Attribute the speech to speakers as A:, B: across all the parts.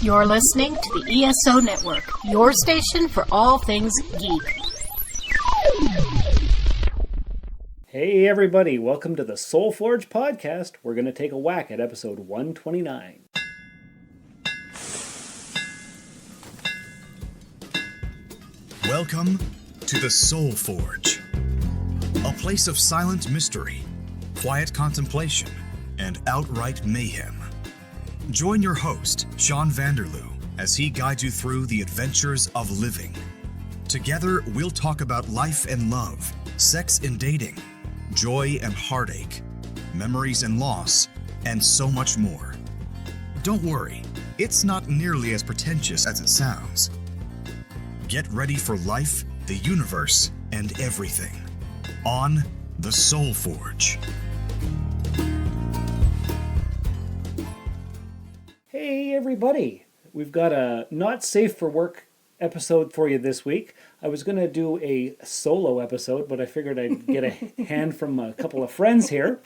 A: You're listening to the ESO Network, your station for all things geek.
B: Hey everybody, welcome to the Soul Forge podcast. We're going to take a whack at episode 129.
C: Welcome to the Soul Forge, a place of silent mystery, quiet contemplation, and outright mayhem. Join your host, Sean Vanderloo, as he guides you through the adventures of living. Together, we'll talk about life and love, sex and dating, joy and heartache, memories and loss, and so much more. Don't worry, it's not nearly as pretentious as it sounds. Get ready for life, the universe, and everything on the Soul Forge.
B: Hey everybody, we've got a not safe for work episode for you this week. I was going to do a solo episode, but I figured I'd get a hand from a couple of friends here.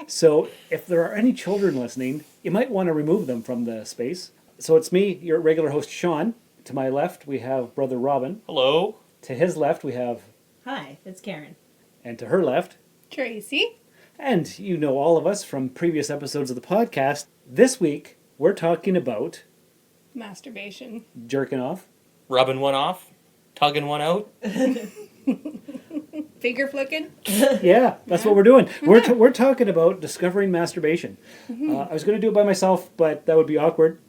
B: So if there are any children listening, you might want to remove them from the space. So it's me, your regular host Sean. To my left, we have brother Robin.
D: Hello.
B: To his left, we have...
E: Hi, it's Karen.
B: And to her left...
F: Tracy.
B: And you know all of us from previous episodes of the podcast. This week, we're talking about...
F: Masturbation.
B: Jerking off.
D: Rubbing one off. Tugging one out.
F: Finger flicking.
B: Yeah, that's what we're doing. We're talking about discovering masturbation. I was going to do it by myself, but that would be awkward.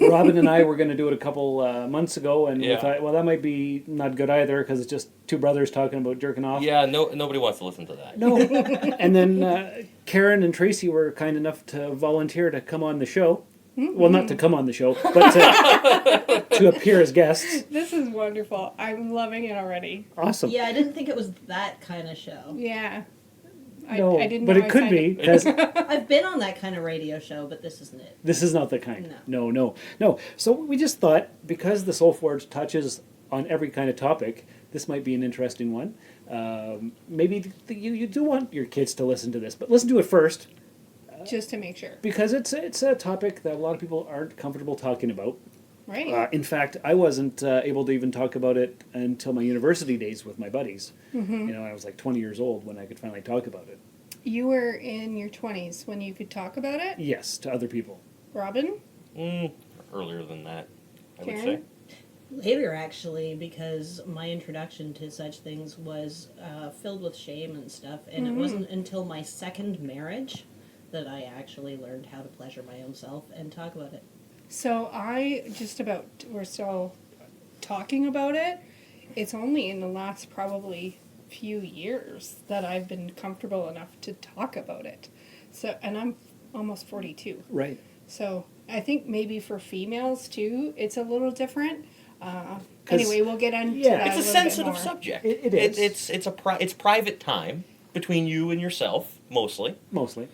B: Robin and I were going to do it a couple months ago, and we thought, well, that might be not good either, because it's just two brothers talking about jerking off.
D: Yeah, nobody wants to listen to that.
B: No. And then Karen and Tracy were kind enough to volunteer to come on the show. Well, not to come on the show, but to appear as guests.
F: This is wonderful. I'm loving it already.
B: Awesome.
E: Yeah, I didn't think it was that kind of show.
F: Yeah. I didn't
B: but
F: know
B: it could be. 'Cause
E: I've been on that kind of radio show, but this isn't it.
B: this is not the kind.
E: No.
B: No. So we just thought, because the Soul Forge touches on every kind of topic, this might be an interesting one. Maybe you do want your kids to listen to this, but listen to it first.
F: Just to make sure.
B: Because it's a topic that a lot of people aren't comfortable talking about.
F: Right.
B: In fact, I wasn't able to even talk about it until my university days with my buddies. You know, I was like 20 years old when I could finally talk about it.
F: You were in your 20s when you could talk about it?
B: Yes, to other people.
F: Robin?
D: Earlier than that, I would
F: Karen?
D: say.
E: Later, actually, because my introduction to such things was filled with shame and stuff, and it wasn't until my second marriage that I actually learned how to pleasure my own self and talk about it.
F: So we're still talking about it. It's only in the last probably few years that I've been comfortable enough to talk about it. So, and I'm almost 42.
B: Right.
F: So I think maybe for females too, it's a little different. Anyway, we'll get into that.
D: It's a sensitive subject.
B: It is.
D: It's private time between you and yourself, mostly.
B: Mostly.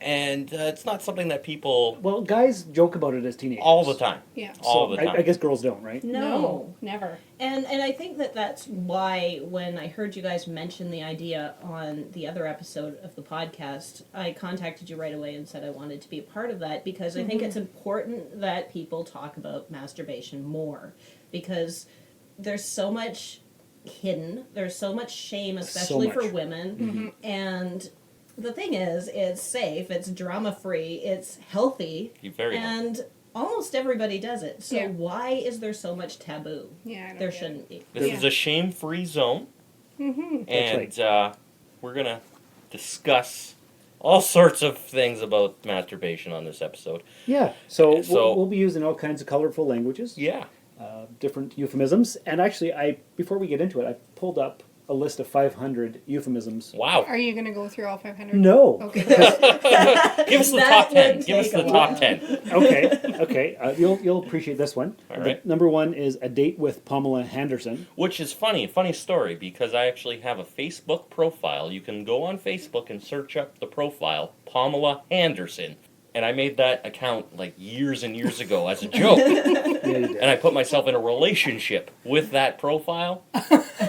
D: And it's not something that people...
B: Well, guys joke about it as teenagers.
D: all the time.
F: Yeah.
D: All the time.
B: I guess girls don't, right?
F: No, never.
E: And I think that's why when I heard you guys mention the idea on the other episode of the podcast, I contacted you right away and said I wanted to be a part of that, because I think it's important that people talk about masturbation more, because there's so much hidden, there's so much shame, especially for women, and the thing is, it's safe, it's drama-free, it's healthy, and almost everybody does it. So why is there so much taboo?
F: Yeah, I don't
E: there
F: get
E: shouldn't
F: it.
E: be.
D: This is a shame-free zone. And
B: That's right.
D: We're going to discuss all sorts of things about masturbation on this episode.
B: Yeah. So we'll be using all kinds of colorful languages.
D: Yeah.
B: Different euphemisms. And actually, before we get into it, I pulled up a list of 500 euphemisms.
D: Wow.
F: Are you going to go through all 500?
B: No.
F: Okay.
D: Give us the top 10. Give us the top 10.
B: Okay. You'll appreciate this one.
D: All right.
B: Number one is A Date with Pamela Henderson.
D: Which is funny story, because I actually have a Facebook profile. You can go on Facebook and search up the profile, Pamela Henderson. And I made that account like years and years ago as a joke.
B: Yeah, you did.
D: And I put myself in a relationship with that profile.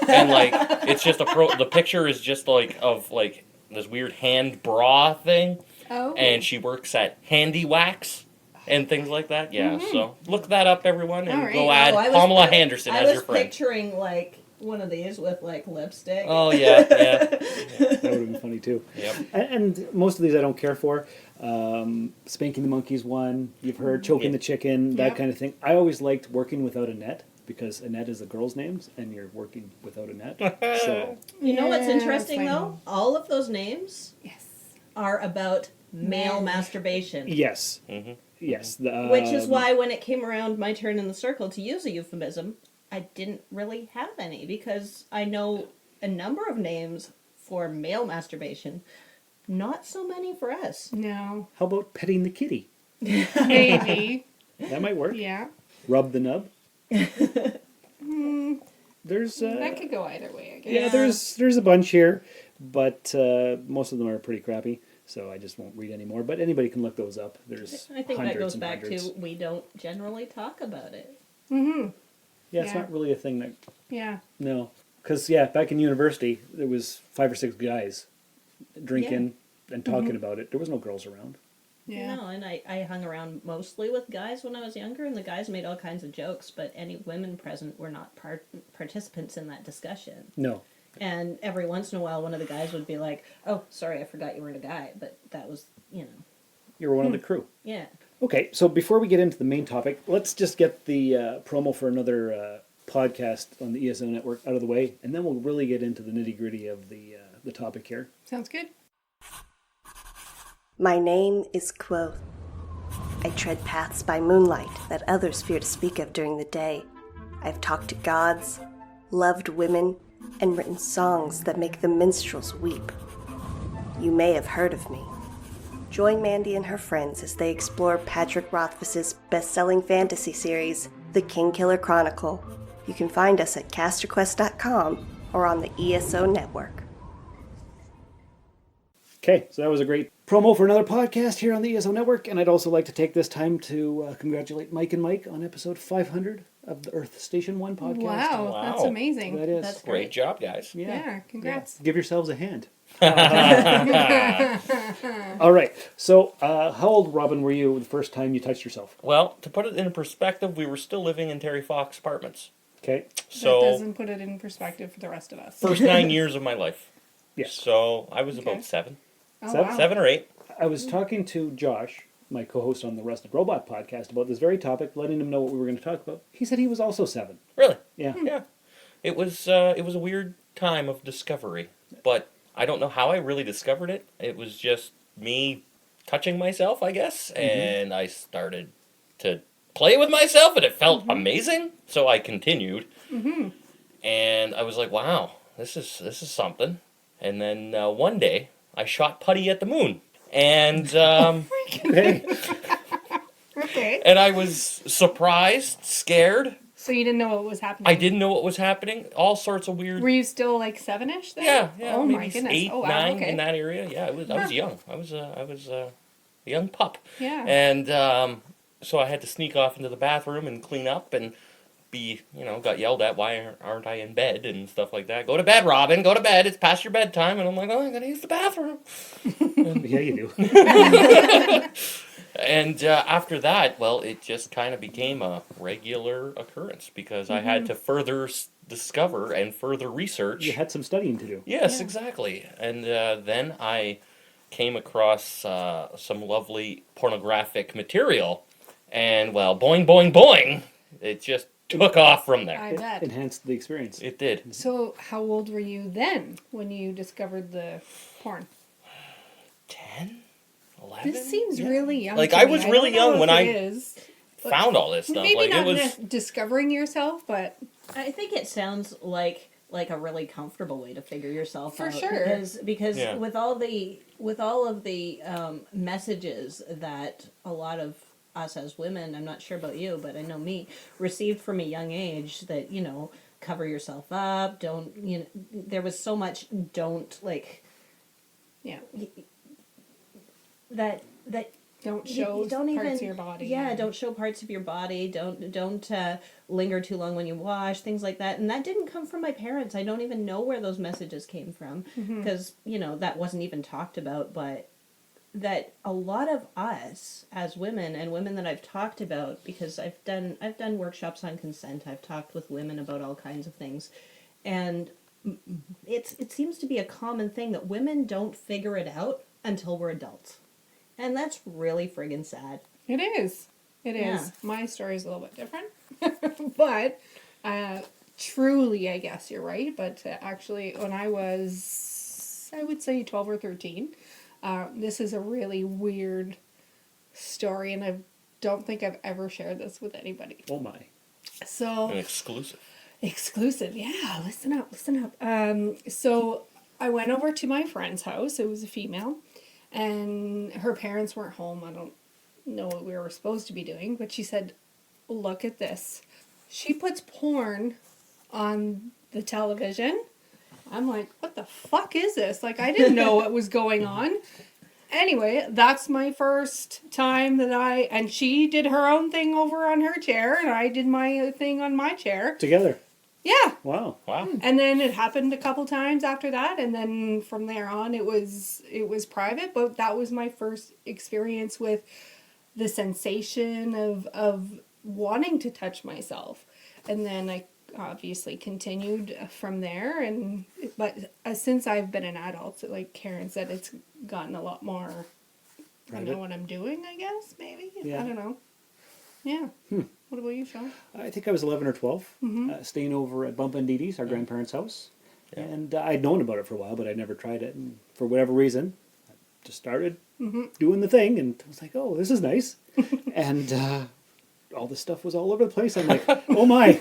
D: And like, it's just the picture is just like of like this weird hand bra thing.
F: Oh.
D: And she works at Handy Wax. and things like that. Yeah, so look that up, everyone, and
F: All right.
D: go add
E: Oh, I was-
D: Pamela Henderson
E: I
D: as
E: was
D: your friend.
E: picturing like one of these with like lipstick.
D: Oh yeah, yeah,
B: That would have been funny too.
D: yep.
B: And most of these I don't care for. Spanking the Monkey's one. You've heard Choking the Chicken, that
F: Yep.
B: kind of thing. I always liked Working Without a Net because Annette is a girl's name and you're working without a net. So
E: You know what's
F: Yeah,
E: interesting
F: it's fine.
E: though? All of those names
F: Yes.
E: are about male
F: Men.
E: masturbation.
B: yes,
D: Mhm.
B: yes.
E: Which is why when it came around my turn in the circle to use a euphemism, I didn't really have any because I know a number of names for male masturbation, not so many for us.
F: No.
B: How about petting the kitty?
F: Maybe.
B: That might work.
F: Yeah.
B: Rub the nub. There's
F: That could go either way, I guess.
B: yeah, there's a bunch here, but most of them are pretty crappy. So I just won't read any more. But anybody can look those up. There's
E: I think that
B: hundreds
E: goes
B: and
E: back
B: hundreds.
E: to we don't generally talk about it.
F: Mm-hmm.
B: Yeah, it's
F: Yeah.
B: not really a thing that
F: Yeah.
B: no, because back in university there was 5 or 6 guys drinking and talking about it. There was no girls around.
F: Yeah.
E: No, and I hung around mostly with guys when I was younger, and the guys made all kinds of jokes, but any women present were not participants in that discussion.
B: No,
E: And every once in a while, one of the guys would be like, "Oh, sorry, I forgot you weren't a guy," but that was,
B: you were one of the crew.
E: yeah.
B: Okay, so before we get into the main topic, let's just get the promo for another podcast on the ESO network out of the way, and then we'll really get into the nitty gritty of the topic here.
F: Sounds good.
G: My name is Quoth. I tread paths by moonlight that others fear to speak of during the day. I've talked to gods, loved women, and written songs that make the minstrels weep. You may have heard of me. Join Mandy and her friends as they explore Patrick Rothfuss's best-selling fantasy series, The Kingkiller Chronicle. You can find us at casterquest.com or on the ESO network.
B: Okay, so that was a great promo for another podcast here on the ESO network, and I'd also like to take this time to congratulate Mike and Mike on episode 500 of the Earth Station 1 podcast.
F: Wow,
D: Wow.
F: that's amazing.
B: That is.
E: That's
D: Great job, guys.
F: Yeah, congrats.
B: Give yourselves a hand. All right. So, how old, Robin, were you the first time you touched yourself?
D: Well, to put it in perspective, we were still living in Terry Fox apartments.
B: Okay.
F: That
D: So,
F: doesn't put it in perspective for the rest of us.
D: first 9 years of my life.
B: Yes.
D: So, I was
F: Okay.
D: about 7.
F: Oh,
B: Seven-
F: wow.
D: 7 or 8.
B: I was talking to Josh, my co-host on the Rusted Robot podcast, about this very topic, letting him know what we were going to talk about. He said he was also 7.
D: Really?
B: Yeah.
D: Yeah. It was a weird time of discovery, but I don't know how I really discovered it. It was just me touching myself, I guess, and I started to play with myself, and it felt amazing. So I continued, and I was like, "Wow, this is something." And then one day, I shot putty at the moon, and
B: Okay.
F: Okay.
D: and I was surprised, scared.
F: So you didn't know what was happening?
D: I didn't know what was happening. All sorts of weird.
F: Were you still like 7-ish then?
D: Yeah,
F: Oh
D: maybe
F: my goodness.
D: 8,
F: Oh wow.
D: 9
F: Okay.
D: in that area. Yeah, I was young. I was a young pup.
F: Yeah.
D: And so I had to sneak off into the bathroom and clean up and got yelled at, why aren't I in bed and stuff like that. Go to bed, Robin, go to bed. It's past your bedtime. And I'm like, oh, I gotta use the bathroom.
B: Yeah, you do.
D: And after that, well, it just kind of became a regular occurrence because I had to further discover and further research.
B: You had some studying to do.
D: Yes, exactly. And then I came across some lovely pornographic material, and well, boing, boing, boing, it just took off from there.
F: I bet.
B: Enhanced the experience.
D: It did.
F: So how old were you then when you discovered the porn?
D: 10? 11?
F: This seems really young.
D: Like,
F: to
D: I
F: me.
D: was
F: don't
D: really
F: know
D: young
F: if
D: when
F: it
D: I
F: is.
D: Found all this stuff.
F: Maybe
D: like,
F: not
D: it was...
F: discovering yourself, but
E: I think it sounds like a really comfortable way to figure yourself
F: For
E: out.
F: sure.
E: Because
D: Yeah.
E: with all of the messages that a lot of us as women, I'm not sure about you, but I know me, received from a young age that, cover yourself up, don't, there was so much don't, like,
F: yeah,
E: that
F: don't
E: you
F: show
E: don't
F: parts
E: even,
F: of your body.
E: Yeah, don't show parts of your body. Don't linger too long when you wash, things like that. And that didn't come from my parents. I don't even know where those messages came from because that wasn't even talked about. But that a lot of us as women and women that I've talked about, because I've done workshops on consent, I've talked with women about all kinds of things, and it seems to be a common thing that women don't figure it out until we're adults. And that's really friggin' sad.
F: It is. It is.
E: Yeah.
F: My story is a little bit different. But truly, I guess you're right. But actually, when I was, I would say 12 or 13, this is a really weird story. And I don't think I've ever shared this with anybody.
B: Oh my.
F: So
D: An exclusive.
F: Exclusive, yeah. Listen up. So I went over to my friend's house. It was a female. And her parents weren't home. I don't know what we were supposed to be doing. But she said, look at this. She puts porn on the television. I'm like, what the fuck is this? Like, I didn't know what was going on. Anyway, that's my first time that and she did her own thing over on her chair. And I did my thing on my chair.
B: Together.
F: Yeah.
B: Wow.
D: Wow.
F: And then it happened a couple times after that, and then from there on it was private, but that was my first experience with the sensation of wanting to touch myself. And then I obviously continued from there, but since I've been an adult, like Karen said, it's gotten a lot more
B: Private.
F: I know what I'm doing, I guess, maybe.
B: Yeah.
F: I don't know. Yeah. What about you, Sean?
B: I think I was 11 or 12, staying over at Bump and Dee Dee's, our grandparents' house.
D: Yeah.
B: And I'd known about it for a while, but I'd never tried it. And for whatever reason, I just started doing the thing, and I was like, oh, this is nice. And all this stuff was all over the place. I'm like, oh my,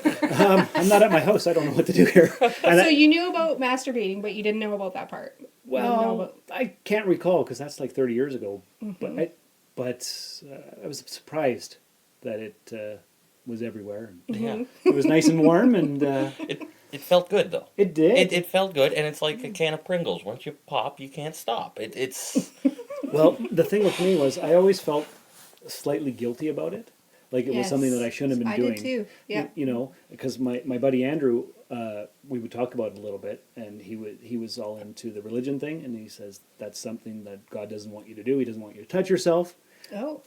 B: I'm not at my house. I don't know what to do here. And
F: So you knew about masturbating, but you didn't know about that part.
B: well, I can't recall because that's like 30 years ago. But I was surprised that it was everywhere.
D: Yeah.
B: It was nice and warm, and
D: It felt good though.
B: it did.
D: It felt good, and it's like a can of Pringles. Once you pop, you can't stop. It's
B: Well, the thing with me was I always felt slightly guilty about it. Like it was something that I shouldn't have been doing.
F: I did too. Yeah.
B: You know, because my buddy Andrew, we would talk about it a little bit, and he was all into the religion thing, and he says that's something that God doesn't want you to do. He doesn't want you to touch yourself.
F: Oh,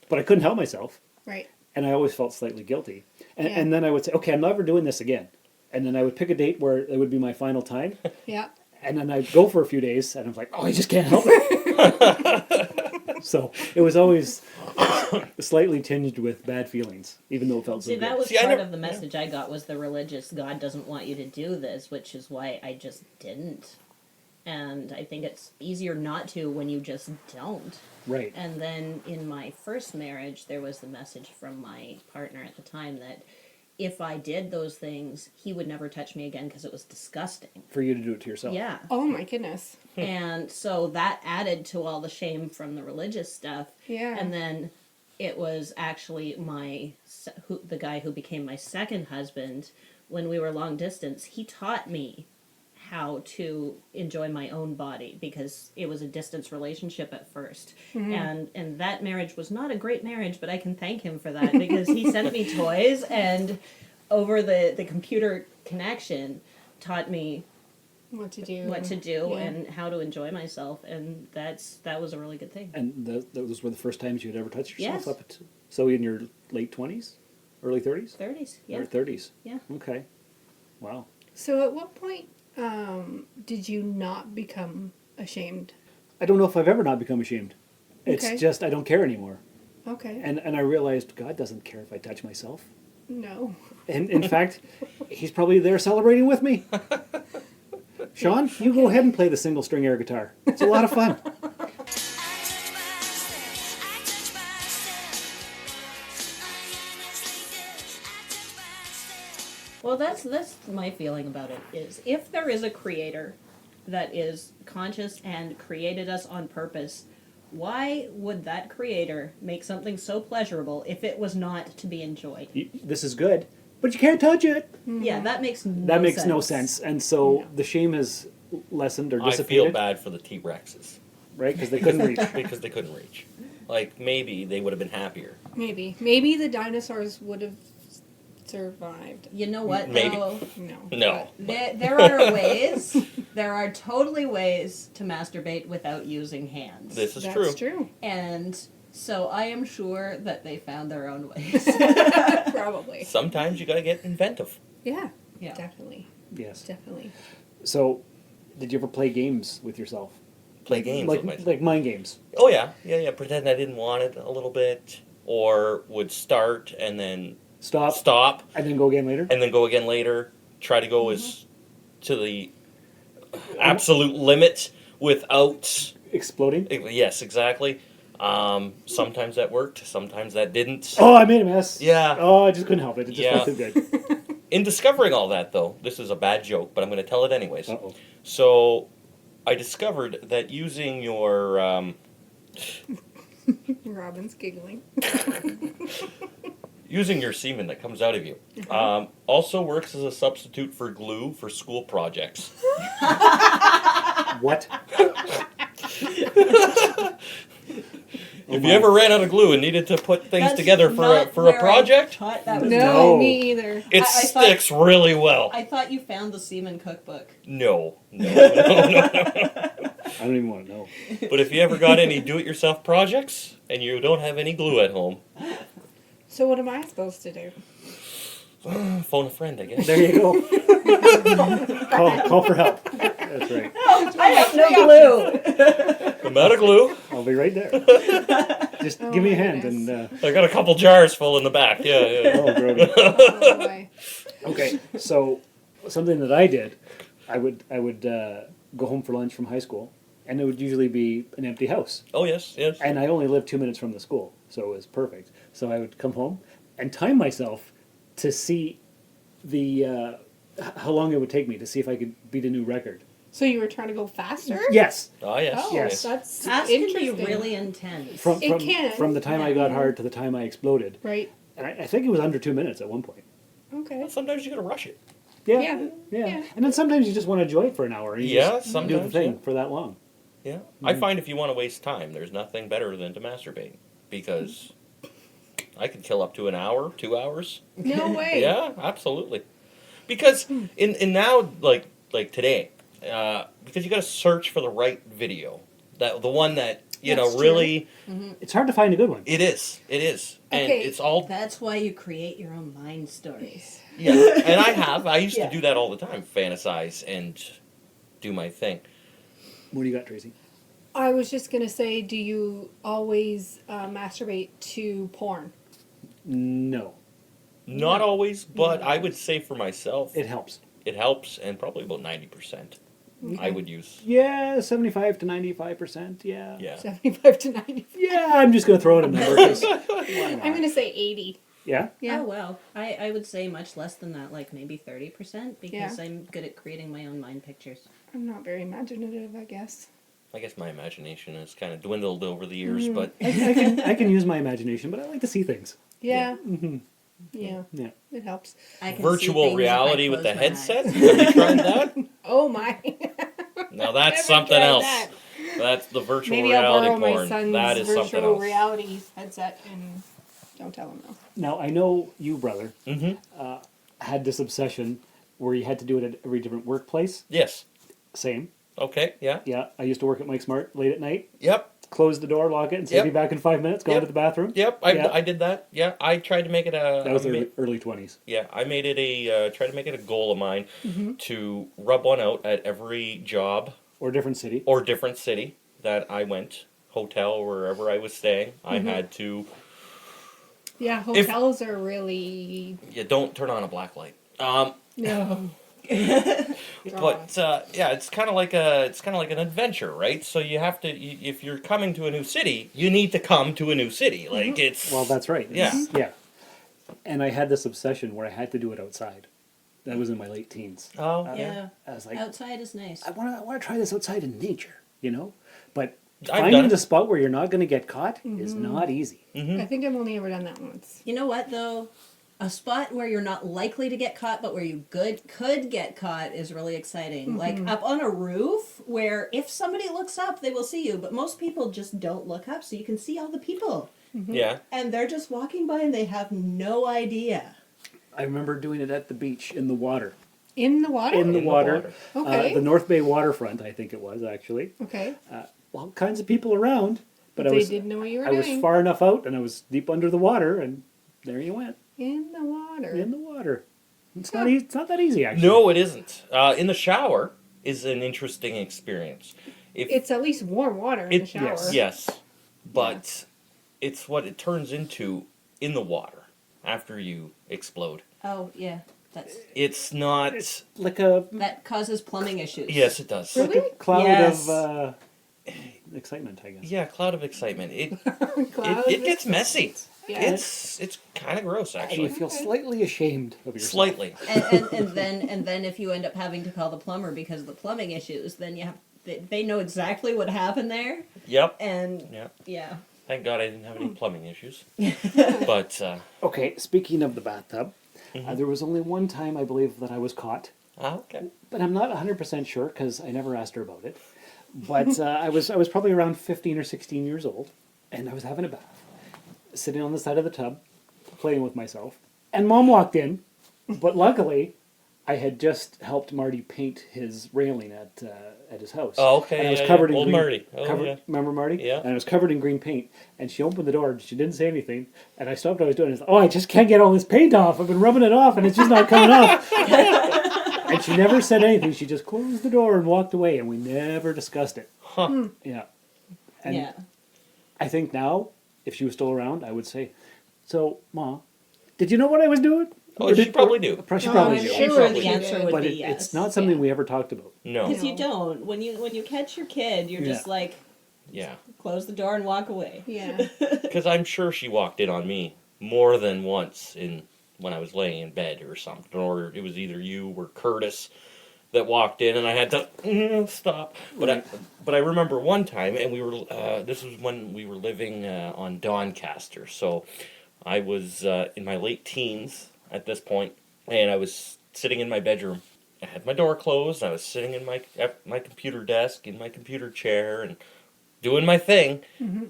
B: But I couldn't help myself,
F: right.
B: and I always felt slightly guilty. And,
F: Yeah.
B: and then I would say, okay, I'm never doing this again. And then I would pick a date where it would be my final time,
F: Yeah.
B: and then I'd go for a few days, and I'm like, oh, I just can't help it. So it was always slightly tinged with bad feelings, even though it felt so
E: See,
B: good.
E: that was
D: See, I
E: part
D: never-
E: of the message I got was the religious God doesn't want you to do this, which is why I just didn't. And I think it's easier not to when you just don't.
B: Right.
E: And then in my first marriage, there was the message from my partner at the time that if I did those things, he would never touch me again because it was disgusting.
B: For you to do it to yourself.
E: Yeah.
F: Oh my goodness.
E: And so that added to all the shame from the religious stuff.
F: Yeah.
E: And then it was actually the guy who became my second husband, when we were long distance, he taught me how to enjoy my own body because it was a distance relationship at first. And that marriage was not a great marriage, but I can thank him for that because he sent me toys and over the computer connection taught me
F: What to do. Yeah.
E: and how to enjoy myself, and that was a really good thing.
B: And those were the first times you had ever touched yourself?
E: Yes.
B: So in your late 20s? Early 30s?
E: 30s, yeah.
B: Or 30s?
E: Yeah.
B: Okay. Wow.
F: So at what point did you not become ashamed?
B: I don't know if I've ever not become ashamed. It's
F: Okay.
B: just I don't care anymore.
F: Okay.
B: And I realized God doesn't care if I touch myself.
F: No.
B: And in fact, he's probably there celebrating with me. Sean, you go ahead and play the single string air guitar. It's a lot of fun.
E: Well, that's my feeling about it, is if there is a creator that is conscious and created us on purpose, why would that creator make something so pleasurable if it was not to be enjoyed?
B: This is good, but you can't touch it.
E: Yeah, that makes no sense.
B: That makes no sense. And so the shame has lessened or
D: I
B: dissipated.
D: feel bad for the T-Rexes
B: Right? Because they couldn't reach.
D: because they couldn't reach. Like maybe they would have been happier.
F: Maybe the dinosaurs would have survived.
E: You know what,
D: Maybe.
E: though?
D: No.
E: There are ways. There are totally ways to masturbate without using hands.
D: This is
F: That's
D: true.
F: true.
E: And so I am sure that they found their own ways.
F: Probably.
D: Sometimes you gotta get inventive.
F: Yeah.
E: Yeah.
F: Definitely.
B: Yes.
F: Definitely.
B: So, did you ever play games with yourself?
D: Play games
B: like
D: with myself.
B: like mind games.
D: Oh yeah. Pretend I didn't want it a little bit, or would start and then
B: Stop. And then go again later.
D: and then go again later. Try to go as to the absolute limit without.
B: Exploding.
D: Yes, exactly. Sometimes that worked. Sometimes that didn't.
B: Oh, I made a mess.
D: Yeah.
B: Oh, I just couldn't help it. It just
D: Yeah.
B: felt too good.
D: In discovering all that, though, this is a bad joke, but I'm going to tell it anyways.
B: Uh-oh.
D: So, I discovered that using your
F: Robin's giggling.
D: using your semen that comes out of you also works as a substitute for glue for school projects.
B: What?
D: If you ever ran out of glue and needed to put things
E: That's
D: together for
E: not
D: a
E: where I
D: project,
E: thought that was
F: No,
B: No.
F: me either.
D: it
E: I thought-
D: sticks really well.
E: I thought you found the semen cookbook.
D: No.
B: I don't even want to know.
D: But if you ever got any do-it-yourself projects and you don't have any glue at home,
F: So what am I supposed to do?
D: phone a friend, I guess.
B: There you go. call for help. That's right.
E: I have no glue.
D: I'm out of glue.
B: I'll be right there. Just
F: Oh
B: give me a
F: my
B: hand
F: goodness.
B: and.
D: I got a couple jars full in the back. Yeah.
B: Oh, Brody.
F: Oh, boy.
B: Okay, so something that I did, I would go home for lunch from high school, and it would usually be an empty house,
D: Oh, yes.
B: and I only lived 2 minutes from the school, so it was perfect. So I would come home and time myself to see the how long it would take me to see if I could beat a new record.
F: So you were trying to go faster?
B: Yes,
D: Oh, yes.
F: Oh,
B: Yes.
F: that's
E: That can be
F: interesting.
E: really intense.
B: from
F: It can.
B: from the time I got hard to the time I exploded,
F: Right.
B: and I think it was under 2 minutes at one point.
F: Okay.
D: Sometimes you gotta rush it.
B: Yeah,
F: Yeah. Yeah.
B: And then sometimes you just want to enjoy it for an hour. And you
D: Yeah,
B: just do the
D: sometimes,
B: thing
D: yeah.
B: for that long.
D: Yeah. I find if you want to waste time, there's nothing better than to masturbate. Because I could kill up to an hour, 2 hours.
F: No way.
D: Yeah, absolutely. Because in now, like today, because you got to search for the right video, the one that you
F: That's
D: know
F: true.
D: really.
B: It's hard to find a good one.
D: It is, and
F: Okay.
D: it's all
E: That's why you create your own mind stories.
D: yeah. And I used
E: Yeah.
D: to do that all the time, fantasize and do my thing.
B: What do you got, Tracy?
F: I was just going to say, do you always masturbate to porn?
B: No,
D: Not always, but I would say for myself,
B: it helps.
D: it helps, and probably about 90%. I would use.
B: Yeah, 75 to 95%. Yeah.
D: Yeah.
F: 75 to 90.
B: Yeah, I'm just gonna throw it in there. 'Cause
F: I'm going to say 80.
B: yeah.
F: Yeah.
E: Oh, well. I would say much less than that, like maybe 30%, because
F: Yeah.
E: I'm good at creating my own mind pictures.
F: I'm not very imaginative, I guess.
D: I guess my imagination has kind of dwindled over the years, but
B: I can use my imagination, but I like to see things.
F: Yeah.
B: Mm-hmm.
F: Yeah.
B: Yeah.
F: It helps.
E: I can see
D: virtual
E: things if I
D: reality with
E: close
D: the
E: my eyes.
D: headset? Have you tried that?
F: Oh, my.
D: Now that's
F: Never
D: something
F: tried
D: else.
F: that.
D: That's the virtual
F: Maybe I'll
D: reality
F: borrow my
D: porn.
F: son's
D: That is something
F: virtual
D: else.
F: reality headset and don't tell him no.
B: Now I know you, brother,
D: Mm-hmm.
B: had this obsession where you had to do it at every different workplace.
D: Yes.
B: Same.
D: Okay. Yeah.
B: Yeah, I used to work at Mike Smart late at night.
D: Yep.
B: Close the door, lock it, and say
D: Yep.
B: be back in 5 minutes. Go
D: Yep.
B: to the bathroom.
D: Yep.
B: Yeah.
D: I did that. Yeah. I tried to make it a.
B: That was
D: I ma-
B: early 20s.
D: Yeah, I made it tried to make it a goal of mine to rub one out at every job
B: Or a different city.
D: or different city that I went, hotel or wherever I was staying. I had to.
F: Yeah, hotels are really...
D: Yeah, don't turn on a black light.
F: No.
D: But yeah, it's kind of like an adventure, right? So you have to, if you're coming to a new city, you need to come to a new city. Like it's
B: Well, that's right.
D: Yeah.
B: Yeah. And I had this obsession where I had to do it outside. That was in my late teens.
D: oh
E: Yeah.
B: I was like,
E: Outside is nice.
B: I want to try this outside in nature, you know? But
D: I've
B: finding
D: done
B: the
D: it.
B: spot where you're not going to get caught is not easy.
F: I think I've only ever done that once.
E: You know what, though? A spot where you're not likely to get caught, but where you could get caught is really exciting. Like up on a roof where if somebody looks up, they will see you. But most people just don't look up, so you can see all the people.
D: Yeah.
E: And they're just walking by and they have no idea.
B: I remember doing it at the beach in the water.
F: In the water?
B: In the water.
F: Okay.
B: The North Bay waterfront, I think it was, actually.
F: Okay.
B: All kinds of people around. But
F: They didn't know what you were
B: I was
F: doing.
B: far enough out, and I was deep under the water, and there you went.
F: In the water.
B: In the water. It's not, it's not that easy, actually.
D: No, it isn't. In the shower is an interesting experience.
F: It's at least warm water in the shower.
D: Yes, but it's what it turns into in the water after you explode.
E: Oh, yeah.
D: It's not...
B: It's like a...
E: That causes plumbing issues.
D: Yes, it does.
B: Like a cloud
E: Yes.
B: of excitement, I guess.
D: Yeah, cloud of excitement. It
F: Cloud
D: it
F: of
D: gets messy.
F: Yeah.
D: It's kind of gross,
B: And
D: actually.
B: you feel slightly ashamed of yourself.
D: Slightly.
E: and then if you end up having to call the plumber because of the plumbing issues, then you have they know exactly what happened there,
D: Yep.
E: and
D: Yeah. Thank God I didn't have any plumbing issues. But
B: Okay, speaking of the bathtub, there was only one time, I believe, that I was caught.
D: okay.
B: But I'm not 100% sure, because I never asked her about it. But I was probably around 15 or 16 years old, and I was having a bath, sitting on the side of the tub, playing with myself. And Mom walked in, but luckily, I had just helped Marty paint his railing at his house.
D: Oh, okay.
B: And I was
D: yeah,
B: covered
D: yeah.
B: in
D: Old
B: green.
D: Marty. Oh,
B: covered,
D: yeah.
B: Remember Marty?
D: Yeah.
B: And I was covered in green paint. And she opened the door and she didn't say anything. And I stopped what I was doing. And I said, I just can't get all this paint off. I've been rubbing it off and it's just not coming off. And she never said anything. She just closed the door and walked away. And we never discussed it.
D: Huh.
B: Yeah. And
E: yeah.
B: I think now, if she was still around, I would say, so, Ma, did you know what I was doing?
D: Oh, she probably do.
B: She probably
E: I'm
B: do.
E: sure the answer would
B: But
E: be yes.
B: it's not something we ever talked about.
D: No.
E: Because you don't. When you catch your kid, you're just
B: Yeah.
E: like,
D: Yeah.
E: close the door and walk away.
F: Yeah.
D: Because I'm sure she walked in on me more than once when I was laying in bed or something. Or it was either you or Curtis that walked in and I had to stop. But I remember one time, and we were this was when we were living on Doncaster. So I was in my late teens at this point, and I was sitting in my bedroom. I had my door closed. I was sitting in at my computer desk, in my computer chair, and doing my thing.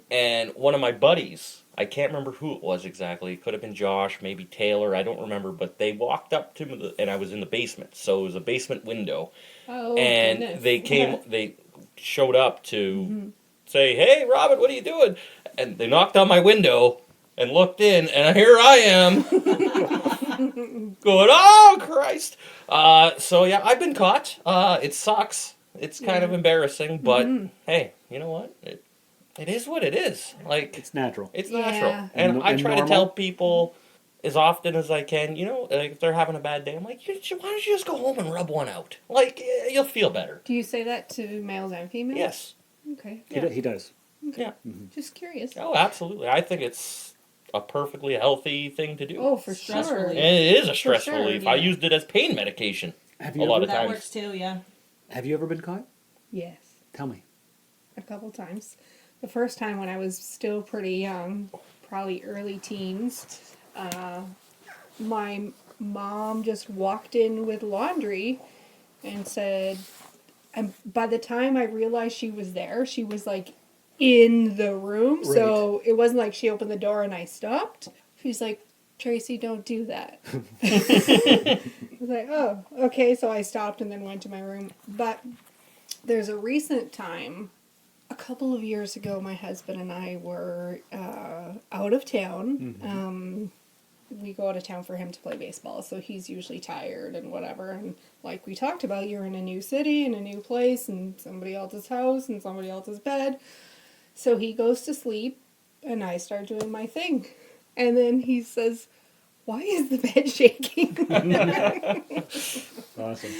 D: And one of my buddies, I can't remember who it was exactly. It could have been Josh, maybe Taylor. I don't remember. But they walked up to me, and I was in the basement. So it was a basement window.
F: Oh,
D: And
F: goodness.
D: they showed up to say, "Hey, Robin, what are you doing?" And they knocked on my window and looked in, and here I am. Going, oh, Christ. So, yeah, I've been caught. It sucks. It's kind of embarrassing, but hey, you know what? It is what it is. Like,
B: It's natural.
D: it's
F: Yeah.
D: natural. And I try to tell people as often as I can, like if they're having a bad day, I'm like, why don't you just go home and rub one out? Like, you'll feel better.
F: Do you say that to males and females?
D: Yes.
F: Okay.
B: He does.
D: Yeah.
F: Just curious.
D: Oh, absolutely. I think it's a perfectly healthy thing to do.
F: Oh, for
E: Stress
F: sure.
E: relief.
D: And it is a stress
F: sure,
D: relief.
E: yeah.
D: I used it as pain medication.
B: Have
D: A
B: you
D: lot
B: ever,
D: of
E: That
D: times.
E: works too, yeah.
B: have you ever been caught?
F: Yes.
B: Tell me.
F: A couple times. The first time when I was still pretty young, probably early teens, my mom just walked in with laundry and said, and by the time I realized she was there, she was like in the room. So it wasn't like she opened the door and I stopped. She's like, Tracy, don't do that. I was like, oh, okay. So I stopped and then went to my room. But there's a recent time, a couple of years ago, my husband and I were out of town. We go out of town for him to play baseball, so he's usually tired and whatever. And like we talked about, you're in a new city, in a new place, and somebody else's house, and somebody else's bed. So he goes to sleep, and I start doing my thing. And then he says, why is the bed shaking?
B: Awesome.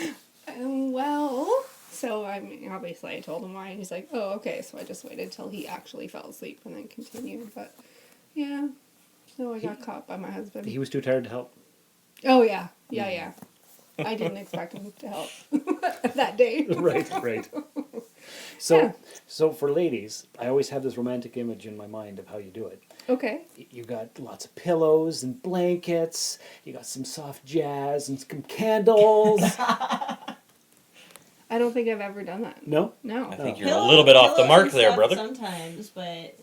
F: Well, so I mean, obviously I told him why, and he's like, oh, okay. So I just waited till he actually fell asleep and then continued. But yeah, so I got caught by my husband.
B: He was too tired to help.
F: Oh yeah. I didn't expect him to help that day.
B: Right. So,
F: Yeah.
B: so for ladies, I always have this romantic image in my mind of how you do it.
F: Okay.
B: You got lots of pillows and blankets. You got some soft jazz and some candles.
F: I don't think I've ever done that.
B: No?
F: No.
D: I think you're a little bit off the
E: Pillows
D: mark
E: and
D: there,
E: stuff
D: brother.
E: Sometimes, but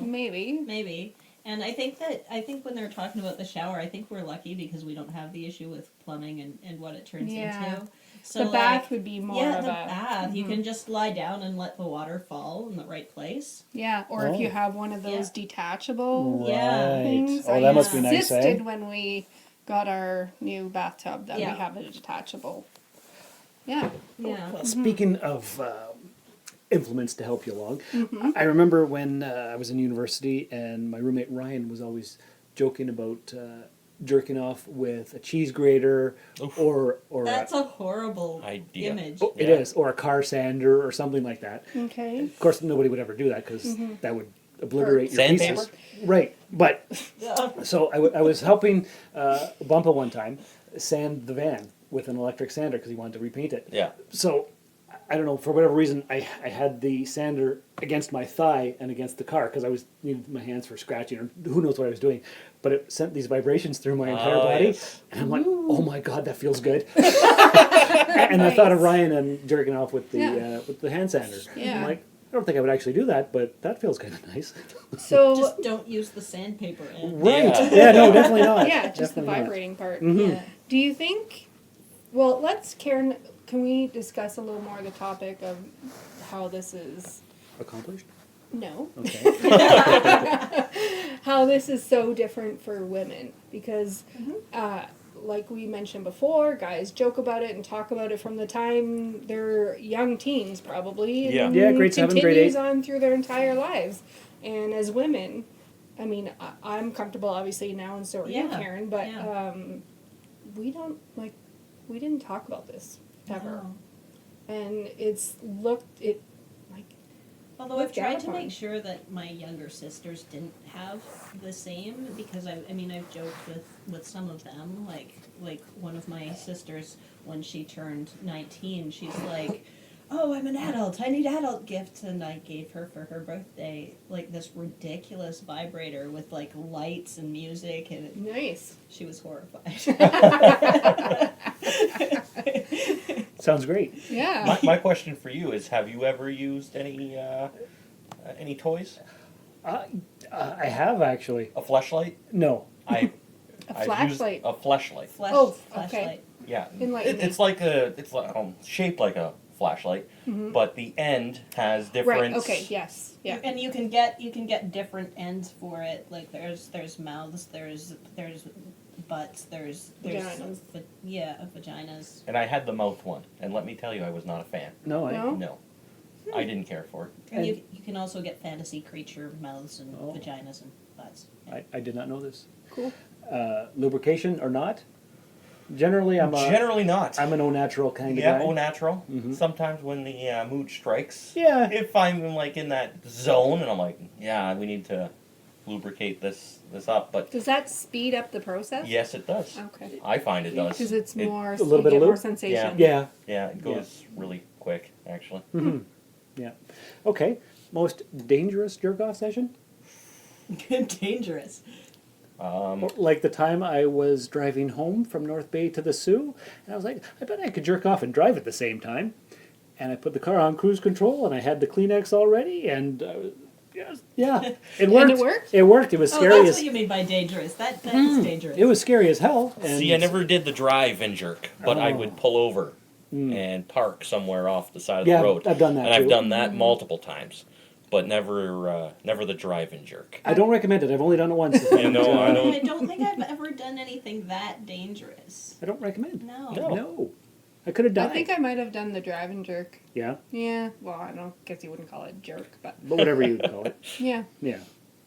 F: Maybe.
E: maybe. And I think when they're talking about the shower, I think we're lucky because we don't have the issue with plumbing and what it turns into. So
F: the bath would be more of
E: the
F: a
E: bath. You can just lie down and let the water fall in the right place.
F: or if you have one of those detachable
E: Yeah.
F: things.
B: Oh,
F: I
B: that must be nice,
F: insisted
B: eh?
F: when we got our new bathtub that we have a detachable. Yeah.
E: Yeah.
B: Well, speaking of implements to help you along, I remember when I was in university and my roommate Ryan was always joking about jerking off with a cheese grater or
E: That's a horrible
D: Idea.
E: image.
B: Oh, it is, or a car sander or something like that.
F: Okay.
B: Of course, nobody would ever do that because that would obliterate your
D: Sandpaper?
B: pieces. Right, but so I was helping Bumpa one time sand the van with an electric sander because he wanted to repaint it.
D: Yeah.
B: So I don't know, for whatever reason, I had the sander against my thigh and against the car because I needed my hands for scratching or who knows what I was doing. But it sent these vibrations through my entire body.
D: Yes.
B: And I'm like, oh my God, that feels good. And I thought of Ryan and jerking off with the hand sander.
F: Yeah.
B: I'm like, I don't think I would actually do that, but that feels kind of nice.
F: So
E: Just don't use the sandpaper end.
B: Right.
D: Yeah.
B: Yeah, no, definitely not.
F: yeah, just the
B: Definitely not.
F: vibrating part.
E: Yeah.
F: Do you think? Well, Karen. Can we discuss a little more the topic of how this is?
B: Accomplished?
F: No.
B: Okay.
F: How this is so different for women because, like we mentioned before, guys joke about it and talk about it from the time they're young teens, probably.
D: Yeah.
F: And
B: Yeah, grade 7, grade
F: continues
B: 8.
F: on through their entire lives. And as women, I mean, I'm comfortable obviously now, and so are you,
E: Yeah.
F: Karen. But
E: Yeah.
F: we didn't talk about this ever,
E: No.
F: and
E: Although I've
F: Look
E: tried
F: down
E: to
F: upon.
E: make sure that my younger sisters didn't have the same because I've joked with some of them, like one of my sisters when she turned 19, she's like, oh, I'm an adult, I need adult gifts, and I gave her for her birthday like this ridiculous vibrator with like lights and music, and
F: nice.
E: she was horrified.
B: Sounds great.
F: Yeah.
D: My question for you is: have you ever used any toys?
B: I have actually.
D: A fleshlight?
B: No.
D: I've
F: flashlight.
D: used a fleshlight.
E: Flashlight.
D: Yeah,
F: Enlighten me.
D: it's like shaped like a flashlight, but the end has different.
F: Right. Okay. Yes. Yeah.
E: And you can get different ends for it. Like there's mouths, there's butts, there's
F: Vaginas.
E: Vaginas.
D: And I had the mouth one, and let me tell you, I was not a fan.
B: No.
F: No?
D: No, I didn't care for it.
E: And you can also get fantasy creature mouths and vaginas and butts.
B: I did not know this.
F: Cool.
B: Lubrication or not? Generally,
D: Generally not.
B: I'm an au natural kind of
D: Yeah,
B: guy.
D: au natural. Sometimes when the mood strikes,
B: Yeah.
D: if I'm like in that zone, and I'm like, yeah, we need to lubricate this up. But
F: Does that speed up the process?
D: yes, it does.
F: Okay.
D: I find it does.
F: Because it's more,
B: a little
F: you
B: bit of
F: get more
B: lube?
F: sensation.
B: Yeah.
D: Yeah, it goes really quick, actually.
B: Yeah. Okay. Most dangerous jerk off session?
E: Dangerous.
B: Like the time I was driving home from North Bay to the Sioux, and I was like, I bet I could jerk off and drive at the same time. And I put the car on cruise control, and I had the Kleenex already, and yeah, it worked.
F: it worked?
B: It worked. It was
E: Oh,
B: scary
E: that's
B: as
E: what you mean by dangerous. That's dangerous.
B: it was scary as hell. And
D: See, I never did the drive and jerk, but I would pull over and park somewhere off the side of
B: Yeah,
D: the road.
B: I've done that
D: and
B: too.
D: I've done that multiple times, but never the drive and jerk.
B: I don't recommend it. I've only done it once.
D: I know, I know.
E: I don't think I've ever done anything that dangerous.
B: I don't recommend.
E: No.
B: No. I could have died.
F: I think I might have done the drive and jerk.
B: Yeah,
F: Yeah. Well, I don't guess you wouldn't call it jerk, but
B: but whatever you call it.
F: yeah.
B: Yeah.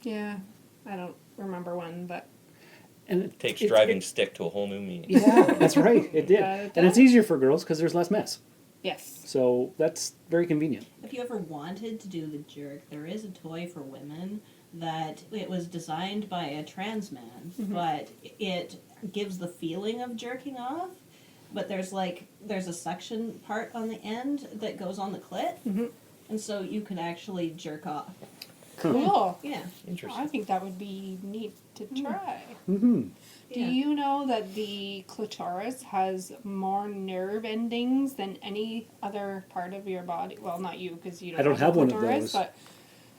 F: Yeah. I don't remember one, but
B: And it
D: Takes
B: it-
D: driving
B: it-
D: stick to a whole new meaning.
B: Yeah, that's right. It did.
F: It
B: And it's
F: does.
B: easier for girls because there's less mess.
F: yes.
B: So that's very convenient.
E: If you ever wanted to do the jerk, there is a toy for women that it was designed by a trans man, but it gives the feeling of jerking off. But there's a suction part on the end that goes on the clit, and so you can actually jerk off.
F: Cool.
E: Yeah.
D: Interesting.
F: I think that would be neat to try.
B: Mm-hmm.
F: Do you know that the clitoris has more nerve endings than any other part of your body? Well, not you, because you don't,
B: I don't have
F: a
B: one of
F: clitoris,
B: those.
F: But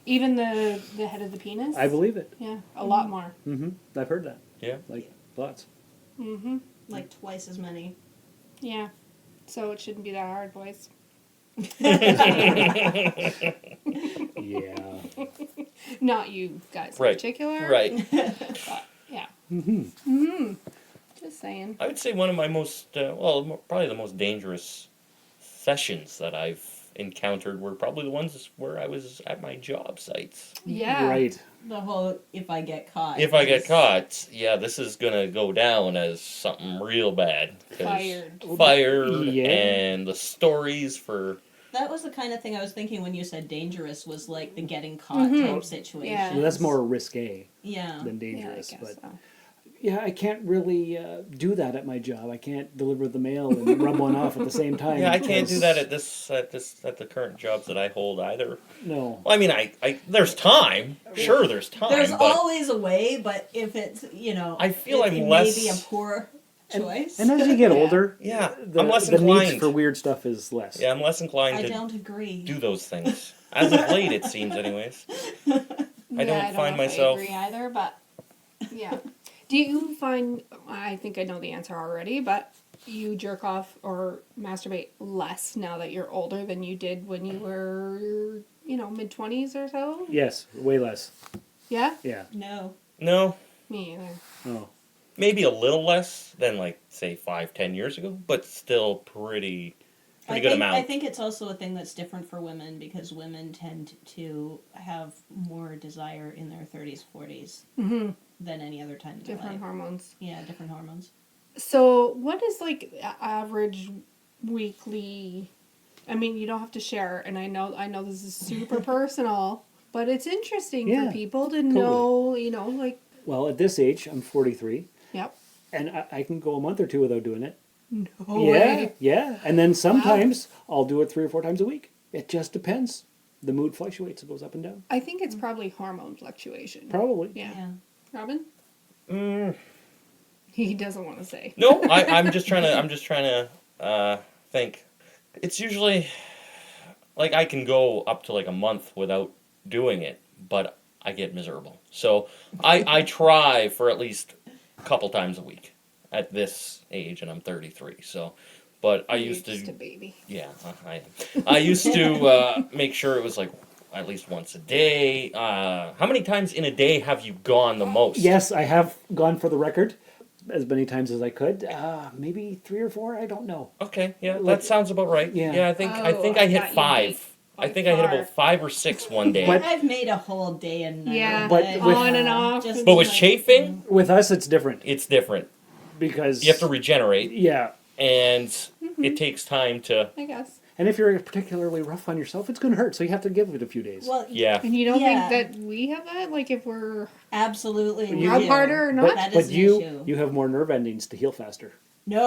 F: Even the head of the penis?
B: I believe it.
F: Yeah, a lot more.
B: I've heard that.
D: Yeah.
B: Like, lots.
E: Like twice as many.
F: Yeah. So it shouldn't be that hard, boys.
B: Yeah.
F: Not you guys in
D: Right.
F: particular.
D: Right.
F: But, yeah. Just saying.
D: I would say one of my most, probably the most dangerous sessions that I've encountered were probably the ones where I was at my job sites.
F: Yeah.
B: Right.
E: The whole if I get caught.
D: If I get caught, yeah, this is gonna go down as something real bad. 'Cause Fired.
B: Yeah.
D: And the stories for...
E: That was the kind of thing I was thinking when you said dangerous was like the getting caught type situation.
F: Yeah.
B: Well, that's more risque
E: Yeah.
B: than
F: Yeah, I
B: dangerous.
F: guess
B: but
F: so.
B: yeah, I can't really do that at my job. I can't deliver the mail and rub one off at the same time.
D: Yeah, I can't do that
B: because-
D: at the current jobs that I hold either.
B: No.
D: Well, I mean, I there's time. Sure, there's time.
E: There's
D: but
E: always a way, but if it's,
D: I feel
E: if
D: I'm
E: it
D: less-
E: may be a poor choice.
B: And as you get older,
D: Yeah,
B: the,
D: I'm less
B: the
D: inclined.
B: need for weird stuff is less.
D: Yeah, I'm less inclined
E: I
D: to
E: don't agree.
D: do those things. As of late, it seems, anyways. I don't find
F: know if
D: myself-
F: I agree either, but yeah. Do you find? I think I know the answer already, but you jerk off or masturbate less now that you're older than you did when you were, mid-20s or so?
B: Yes, way less.
F: Yeah.
B: Yeah.
E: No.
D: No,
F: Me either.
B: Oh.
D: maybe a little less than like say 5-10 years ago, but still pretty good amount.
E: I think it's also a thing that's different for women because women tend to have more desire in their 30s, 40s than any other time in their
F: Different
E: life.
F: hormones.
E: Yeah, different hormones.
F: So, what is like average weekly? I mean, you don't have to share, and I know this is super personal, but it's interesting
B: Yeah,
F: for people to know, like,
B: Well, at this age, I'm 43,
F: yep.
B: and I can go a month or two without doing it.
F: No
B: yeah,
F: way.
B: yeah. And then sometimes I'll do it 3 or 4 times a week. It just depends. The mood fluctuates. It goes up and down.
F: I think it's probably hormone fluctuation.
B: Probably.
F: Yeah. Robin?
D: Mm,
F: He doesn't want to say.
D: no, I'm just trying to think. It's usually like I can go up to like a month without doing it, but I get miserable. So I try for at least a couple times a week at this age, and I'm 33. So, but I used
F: You're just a
D: to,
F: baby.
D: yeah, I used to make sure it was like at least once a day. How many times in a day have you gone the most?
B: Yes, I have gone for the record as many times as I could. Maybe 3 or 4. I don't know.
D: Okay, yeah,
B: Like-
D: that sounds about right.
B: Yeah.
D: Yeah, I think I
F: Oh,
D: hit
F: I thought you
D: 5.
F: did
D: I
F: by
D: think I hit
F: far.
D: about 5 or 6 one day.
B: But-
E: I've made a whole day and night.
F: Yeah,
B: But with-
F: on and off.
D: But with chafing,
B: With us, it's different
D: it's different.
B: because
D: You have to regenerate,
B: yeah.
D: and it takes time to.
F: I guess.
B: And if you're particularly rough on yourself, it's going to hurt. So you have to give it a few days.
E: Well,
D: Yeah.
F: And you don't
E: Yeah.
F: think that we have that? Like, if we're
E: absolutely. we
F: rub
E: do.
F: harder or not?
E: That
B: but
E: is an
B: you
E: issue.
B: have more nerve endings to heal faster.
E: No,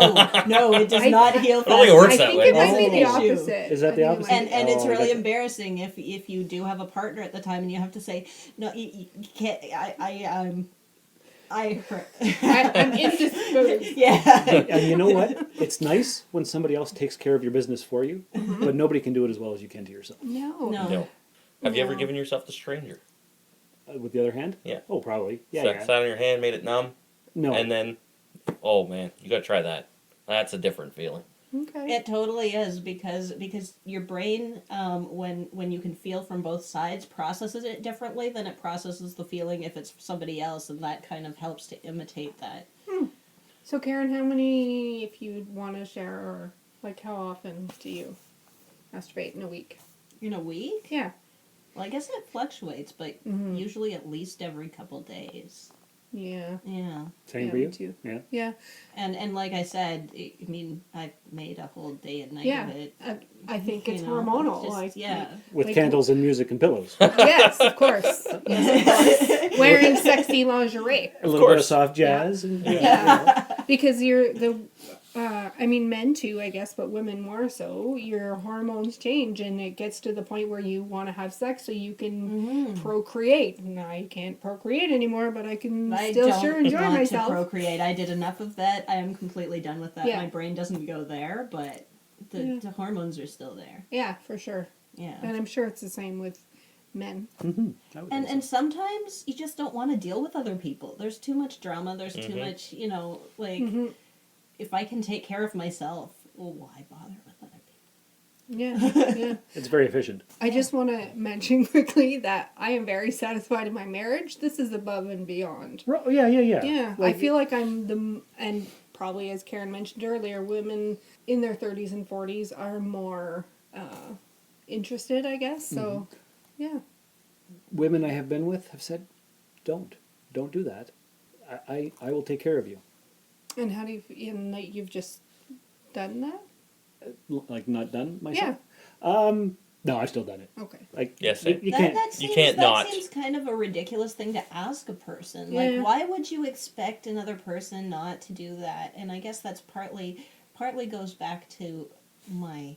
E: it does
F: I-
E: not heal
D: It only
E: fast.
D: works
F: I
D: that
F: think
D: way.
F: it might be
E: That's
F: the
E: an issue.
F: opposite.
B: Is that
F: I
B: the
F: think it
B: opposite?
F: might be-
E: And it's
B: Oh, I
E: really
B: gotcha.
E: embarrassing if you do have a partner at the time and you have to say no, you can't. I'm indisposed. Yeah.
B: And you know what? It's nice when somebody else takes care of your business for you, but nobody can do it as well as you can to yourself.
F: No.
D: No. Have you ever
F: No.
D: given yourself to stranger?
B: With the other hand?
D: Yeah.
B: Oh, probably. Yeah,
D: Sat,
B: yeah.
D: sat on your hand, made it numb,
B: No.
D: and then, oh man, you gotta try that. That's a different feeling.
F: Okay.
E: It totally is because your brain, when you can feel from both sides, processes it differently than it processes the feeling if it's somebody else, and that kind of helps to imitate that.
F: So, Karen, how many, if you want to share, or like how often do you masturbate in a week?
E: In a week?
F: Yeah.
E: Well, I guess it fluctuates, but usually at least every couple days.
F: Yeah.
E: Yeah.
B: Same
F: Yeah,
B: for
F: me
B: you?
F: too.
B: Yeah.
F: Yeah.
E: And like I said, I mean, I've made a whole day and night
F: Yeah.
E: of it.
F: I think it's
E: You know,
F: hormonal.
E: just-
F: like,
E: yeah.
B: With
F: Like-
B: candles and music and pillows.
F: Yes, of course. Yes, of course. Wearing sexy lingerie.
B: A little bit of
D: course.
B: soft jazz. And,
F: Yeah. Because you're I mean, men too, I guess, but women more so. Your hormones change, and it gets to the point where you want to have sex so you can procreate. And I can't procreate anymore, but I can
E: I
F: still
E: don't
F: sure enjoy
E: want
F: myself.
E: to procreate. I did enough of that. I am completely done with that.
F: Yeah.
E: My brain doesn't go there, but the hormones are still there.
F: Yeah, for sure.
E: Yeah.
F: And I'm sure it's the same with men.
B: I would think
E: And sometimes you just don't want to deal with other people. There's too much drama. There's too much, like, if I can take care of myself, well, why bother with other people?
F: Yeah.
B: it's very efficient.
F: I just want to mention quickly that I am very satisfied in my marriage. This is above and beyond.
B: Yeah.
F: Yeah,
B: Like,
F: I feel like and probably as Karen mentioned earlier, women in their 30s and 40s are more interested, I guess. So, yeah.
B: women I have been with have said, don't do that. I will take care of you.
F: And how do you, and like you've just done that?
B: Like not done
F: Yeah.
B: myself. No, I've still done it.
F: Okay.
B: Like
D: Yes,
B: you
E: That,
B: can't.
E: that seems,
D: you can't
E: that
D: not.
E: seems kind of a ridiculous thing to ask a person.
F: Yeah.
E: Like, why would you expect another person not to do that? And I guess that's partly goes back to my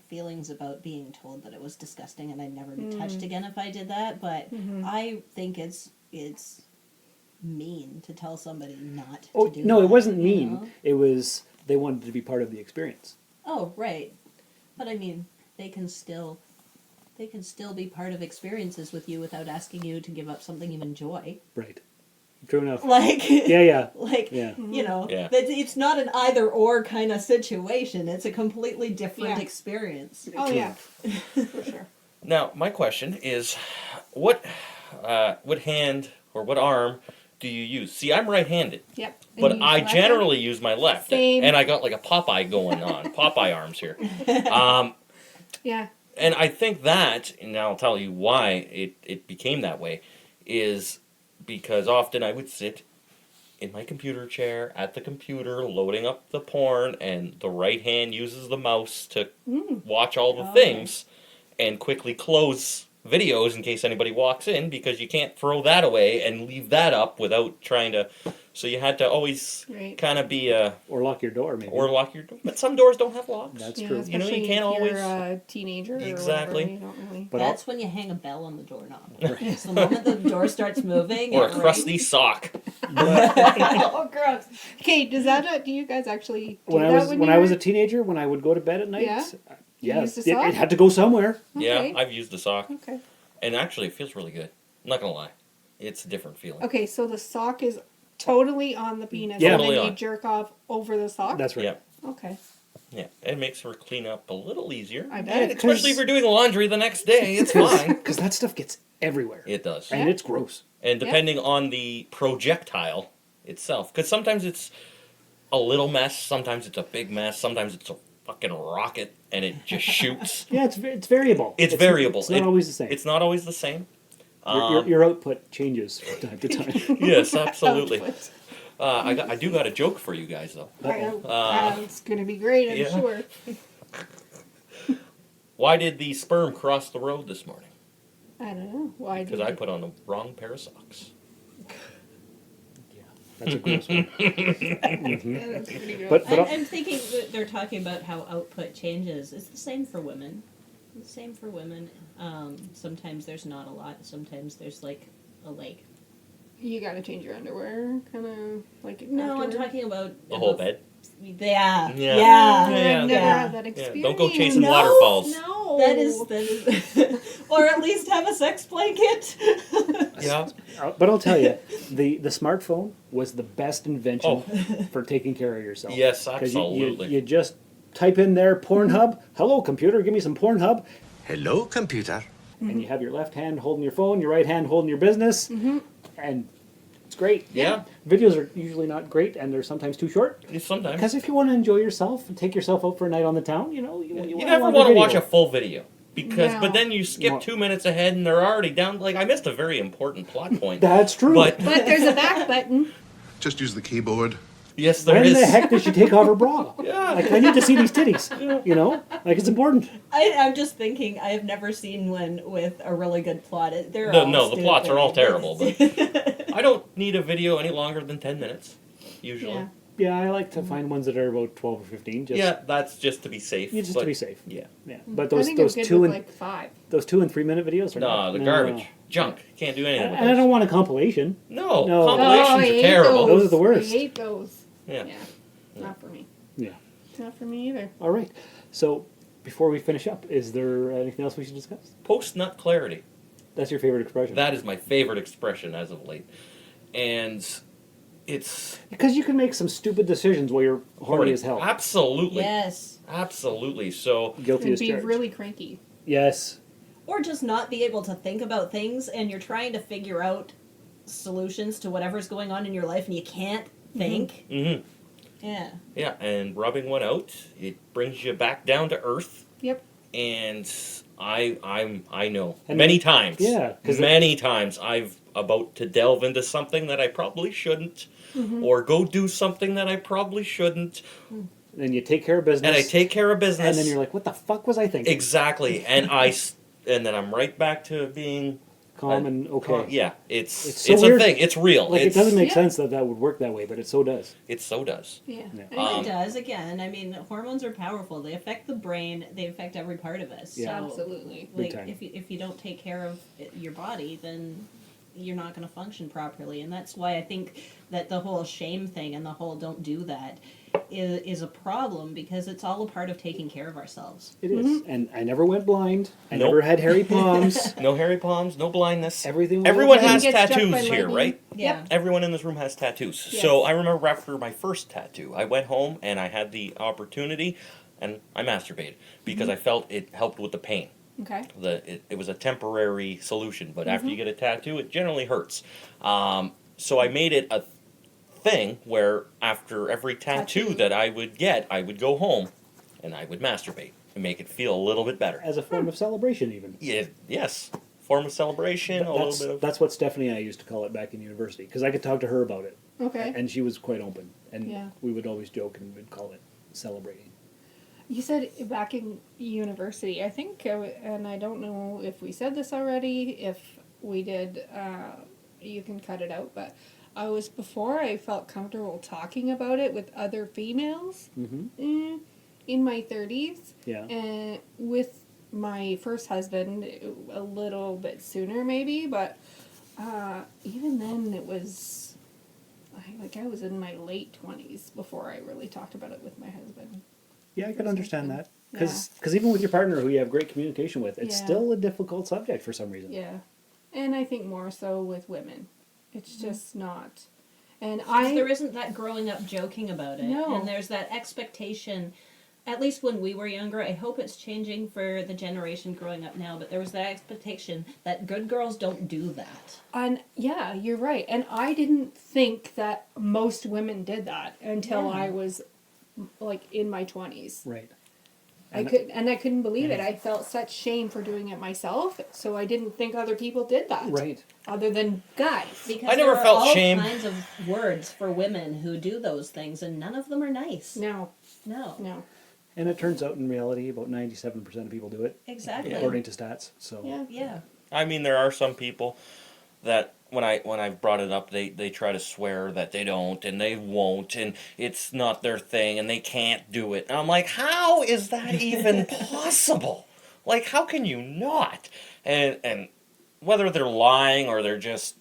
E: feelings about being told that it was disgusting and I'd never be touched again if I did that. But I think it's mean to tell somebody not
B: Oh
E: to do
B: no,
E: that.
B: it wasn't
E: you
B: mean.
E: know?
B: It was they wanted to be part of the experience.
E: Oh, right. But I mean, they can still be part of experiences with you without asking you to give up something you enjoy.
B: Right. True enough.
E: Like,
B: Yeah.
E: like,
B: Yeah.
D: Yeah.
E: that it's not an either or kind of situation. It's a completely different
F: Yeah.
E: experience.
F: Oh, yeah. For sure.
D: Now, my question is, what hand or what arm do you use? See, I'm right-handed,
F: Yep. And
D: but
F: you
D: I
F: left
D: generally use my left,
F: Same.
D: and I got like a Popeye going on, Popeye arms here.
F: Yeah.
D: And I think that, and I'll tell you why it became that way, is because often I would sit in my computer chair at the computer loading up the porn, and the right hand uses the mouse to watch all the things and quickly close videos in case anybody walks in, because you can't throw that away and leave that up without trying to. So you had to always
F: Right.
D: kind of be
B: Or lock your door, maybe.
D: or lock your door. But some doors don't have locks.
B: That's
F: Yeah,
B: true.
D: You know, you
F: especially
D: can't
F: if
D: always-
F: you're a teenager
D: Exactly.
F: or whatever, you don't really...
B: But
E: That's when you hang a bell on the doorknob. So the moment the door starts moving,
D: Or a
E: it
D: crusty
E: rings.
D: sock.
E: Oh, gross.
F: Okay, do you guys actually do
B: when I
F: that
B: was when I was a teenager, when I would go to bed at night,
F: Yeah?
B: yes,
F: use the
B: it
F: sock?
B: had to go somewhere.
F: Okay.
D: Yeah, I've used the sock.
F: Okay.
D: And actually, it feels really good. I'm not gonna lie. It's a different feeling.
F: Okay, so the sock is totally on the penis,
B: Yeah.
F: and
D: Totally
F: then you
D: on.
F: jerk off over the sock?
B: That's right.
D: Yeah,
F: Okay.
D: yeah. It makes her clean up a little easier.
F: I
B: Yeah,
F: bet.
D: Especially if you're doing laundry the next day, it's fine.
B: Because that stuff gets everywhere,
D: It does.
B: and it's gross.
D: And depending on the projectile itself, because sometimes it's a little mess, sometimes it's a big mess, sometimes it's a fucking rocket and it just shoots.
B: Yeah, it's variable.
D: It's variable.
B: It's not always the same.
D: It's not always the same.
B: Your output changes from time to time.
D: Yes, absolutely. I do got a joke for you guys though.
F: It's going to be great, I'm
D: yeah.
F: sure.
D: Why did the sperm cross the road this morning?
F: I don't know. Why
D: Because
F: did
D: I put on the wrong pair of socks.
B: That's a gross one.
F: That's pretty good.
B: But
E: I'm thinking that they're talking about how output changes. It's the same for women. It's the same for women. Sometimes there's not a lot. Sometimes there's like a lake.
F: You got to change your underwear, kind of like.
E: No, I'm
F: afterward?
E: talking about
D: The whole bed.
E: Yeah,
D: Yeah.
E: yeah,
D: Yeah.
F: I've never had that
D: Yeah,
F: experience.
D: don't go chasing
E: No,
D: waterfalls.
F: No.
E: That is, or at least have a sex blanket.
D: Yeah.
B: but I'll tell you, the smartphone was the best invention for taking care of yourself.
D: Yes,
B: 'Cause
D: absolutely.
B: You just type in there Pornhub. Hello, computer, give me some Pornhub.
H: Hello, computer.
B: And you have your left hand holding your phone, your right hand holding your business, and it's great.
D: Yeah.
B: Videos are usually not great, and they're sometimes too short.
D: Sometimes.
B: Because if you want to enjoy yourself and take yourself out for a night on the town, you
D: never want to watch a full video. Because,
F: No.
D: but then you skip 2 minutes ahead and they're already down. Like, I missed a very important plot point.
B: That's true.
D: But,
F: But there's a back button.
H: Just use the keyboard.
D: yes, there
B: when
D: is.
B: the heck did she take off her bra?
D: Yeah.
B: Like, I need to see these titties. You know? Like, it's important.
E: I'm just thinking. I have never seen one with a really good plot. They're
D: No,
E: all
D: no, the plots are all
E: stupid.
D: terrible. But I don't need a video any longer than 10 minutes, usually.
F: Yeah.
B: Yeah, I like to find ones that are about 12 or 15. Just,
D: Yeah, that's just to be safe.
B: just
D: but-
B: to be safe.
D: Yeah.
B: Yeah. But
F: I
B: those
F: think
B: those
F: I'm good
B: two
F: with
B: and
F: like 5.
B: those 2 and 3 minute videos are
D: No,
B: not,
D: the garbage. Junk. Can't do anything with
B: And I
D: those.
B: don't want a compilation.
D: No,
B: No.
D: compilations
F: I
D: are
F: hate
D: terrible.
B: Those are the worst.
F: I hate those.
D: Yeah.
F: Yeah. Not for me.
B: Yeah.
F: Not for me either.
B: All right. So before we finish up, is there anything else we should discuss?
D: Post-nut clarity.
B: That's your favorite expression.
D: That is my favorite expression as of late. And it's...
B: Because you can make some stupid decisions while you're horny as hell.
D: Absolutely.
E: Yes.
D: Absolutely. So...
B: Guilty
F: And
B: as
F: be
B: charged.
F: really cranky.
B: Yes.
E: Or just not be able to think about things and you're trying to figure out solutions to whatever's going on in your life and you can't think.
D: Mm-hmm.
E: Yeah.
D: Yeah, and rubbing one out, it brings you back down to earth.
F: Yep.
D: And I know
B: And
D: many times.
B: yeah, 'cause
D: many times I've about to delve into something that I probably shouldn't, or go do something that I probably shouldn't,
B: Then you take care of business.
D: and I take care of business.
B: And then you're like, what the fuck was I thinking?
D: Exactly, and and then I'm right back to being
B: Calm and okay.
D: Yeah, it's
B: It's so
D: a
B: weird.
D: thing. It's real.
B: Like,
D: it's,
B: it doesn't make
F: Yeah.
B: sense that that would work that way, but it so does.
D: It so does.
F: Yeah.
B: Yeah.
E: And it does, again. I mean, hormones are powerful. They affect the brain. They affect every part of us.
B: Yeah.
E: So,
F: Absolutely.
B: Big
E: like,
B: time.
E: if you don't take care of your body, then you're not going to function properly. And that's why I think that the whole shame thing and the whole don't do that is a problem, because it's all a part of taking care of ourselves.
B: It is. And I never went blind. I
D: Nope.
B: never had hairy palms.
D: No hairy palms, no blindness.
B: Everything was
D: Everyone
B: okay.
D: has
F: Didn't get struck
D: tattoos
F: by
D: here,
F: lightning.
D: right?
E: Yeah.
D: Everyone in this room has tattoos.
F: Yes.
D: So I remember after my first tattoo, I went home and I had the opportunity and I masturbated because I felt it helped with the pain.
F: Okay.
D: It was a temporary solution, but after you get a tattoo, it generally hurts. So I made it a thing where after every tattoo that I would get, I would go home and I would masturbate and make it feel a little bit better.
B: As a form of celebration, even.
D: Yeah, yes. Form of celebration, a little bit of...
B: That's what Stephanie and I used to call it back in university, because I could talk to her about it.
F: Okay.
B: And she was quite open. And
F: Yeah.
B: we would always joke and we'd call it celebrating.
F: You said back in university, I think, and I don't know if we said this already. If we did, you can cut it out. But before I felt comfortable talking about it with other females
B: Mm-hmm.
F: in my 30s.
B: Yeah.
F: And with my first husband, a little bit sooner maybe, but even then it was, I was in my late 20s before I really talked about it with my husband.
B: Yeah, I could understand that.
F: Yeah.
B: Because even with your partner who you have great communication with, it's
F: Yeah.
B: still a difficult subject for some reason.
F: Yeah. And I think more so with women. It's just not. And
E: 'Cause there isn't that growing up joking about it.
F: No.
E: And there's that expectation, at least when we were younger. I hope it's changing for the generation growing up now, but there was that expectation that good girls don't do that.
F: And yeah, you're right. And I didn't think that most women did that until
E: Yeah.
F: I was like in my 20s.
B: Right.
F: I couldn't believe it. I felt such shame for doing it myself, so I didn't think other people did that.
B: Right.
F: Other than guys.
E: Because
D: I never
E: there
D: felt
E: are all
D: shame.
E: kinds of words for women who do those things, and none of them are nice.
F: No.
E: No.
F: No.
B: And it turns out in reality about 97% of people do it,
E: Exactly.
B: according to stats. So
F: Yeah.
E: Yeah.
D: I mean, there are some people that when I've brought it up, they try to swear that they don't and they won't and it's not their thing and they can't do it. And I'm like, how is that even possible? Like, how can you not? And whether they're lying or they're just,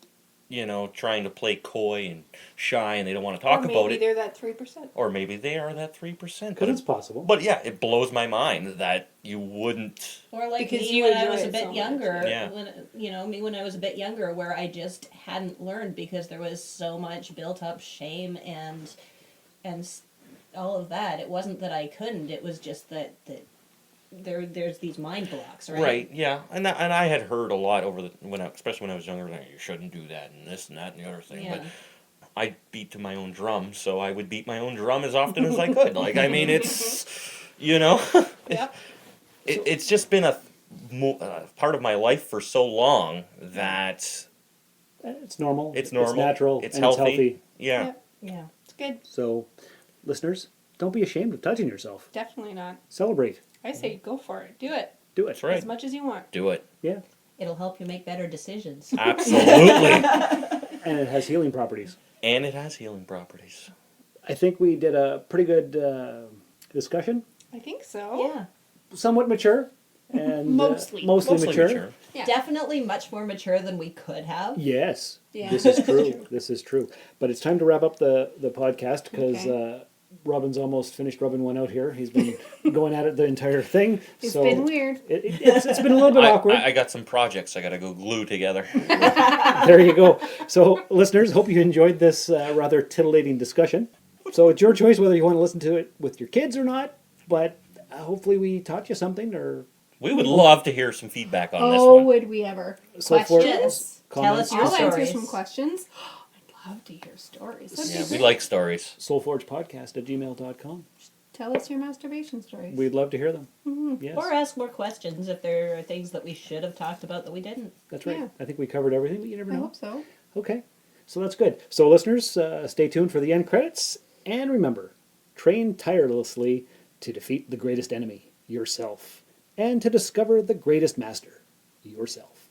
D: trying to play coy and shy and they don't want to talk about
F: Maybe
D: it.
F: they're that 3%.
D: Or maybe they are that 3%.
B: because it's possible.
D: But yeah, it blows my mind that you wouldn't.
E: Or like
F: Because
E: me
F: you
E: when I
F: enjoy
E: was a
F: it
E: bit
F: so much.
E: younger.
D: Yeah.
E: When I was a bit younger, where I just hadn't learned because there was so much built up shame and all of that. It wasn't that I couldn't. It was just that there's these mind blocks, right?
D: Right, yeah, and I had heard a lot especially when I was younger, like, you shouldn't do that and this and that and the other thing.
E: Yeah.
D: But I beat to my own drum, so I would beat my own drum as often as I could. Like, I mean, it's
F: Yep.
D: it's just been a part of my life for so long that
B: It's normal.
D: it's normal,
B: It's natural.
D: it's
B: and
D: healthy.
B: It's healthy.
D: Yeah.
F: Yep.
E: Yeah.
F: It's good.
B: So, listeners, don't be ashamed of touching yourself.
F: Definitely not.
B: Celebrate.
F: I say go for it. Do it.
B: Do it.
D: That's right.
F: As much as you want.
D: Do it.
B: Yeah.
E: It'll help you make better decisions.
D: Absolutely.
B: And it has healing properties.
D: And it has healing properties.
B: I think we did a pretty good discussion.
F: I think so.
E: Yeah.
B: Somewhat mature. And
F: Mostly.
B: mostly
D: Mostly
B: mature.
F: Yeah.
E: Definitely much more mature than we could have.
B: Yes.
F: Yeah.
B: This is true. This is true. But it's time to wrap up the podcast because
F: Okay.
B: Robin's almost finished rubbing one out here. He's been going at it the entire thing.
F: It's been weird.
B: It's been a little bit awkward.
D: I got some projects I got to go glue together.
B: There you go. So, listeners, hope you enjoyed this rather titillating discussion. So it's your choice whether you want to listen to it with your kids or not, but hopefully we taught you something or...
D: We would love to hear some feedback on this
F: Oh,
D: one.
F: would we ever?
B: So for
E: Questions. Tell us your
F: I'll answer
E: stories.
F: some questions. I'd love to hear stories. That'd
D: Yeah,
F: be
D: we
F: great.
D: like stories.
B: soulforgepodcast@gmail.com.
F: Tell us your masturbation stories.
B: We'd love to hear them. Yes,
E: Or ask more questions if there are things that we should have talked about that we didn't.
B: that's right.
F: Yeah.
B: I think we covered everything, but you never
F: I
B: know.
F: hope so.
B: Okay, so that's good. So listeners, stay tuned for the end credits. And remember, train tirelessly to defeat the greatest enemy, yourself, and to discover the greatest master, yourself.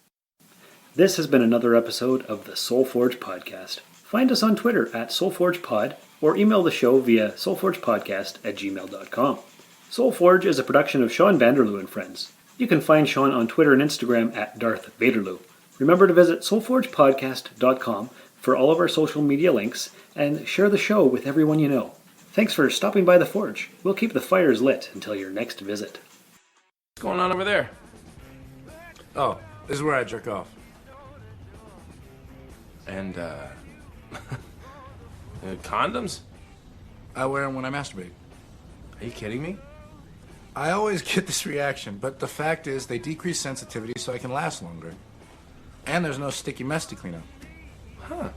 B: This has been another episode of the Soulforge Podcast. Find us on Twitter @SoulforgePod or email the show via soulforgepodcast@gmail.com. Soulforge is a production of Sean Vanderloo and Friends. You can find Sean on Twitter and Instagram @DarthVaderloo. Remember to visit soulforgepodcast.com for all of our social media links and share the show with everyone you know. Thanks for stopping by the Forge. We'll keep the fires lit until your next visit.
I: What's going on over there? Oh, this is where I jerk off. And, condoms?
J: I wear them when I masturbate.
I: Are you kidding me?
J: I always get this reaction, but the fact is they decrease sensitivity so I can last longer. And there's no sticky mess to clean up.
I: Huh.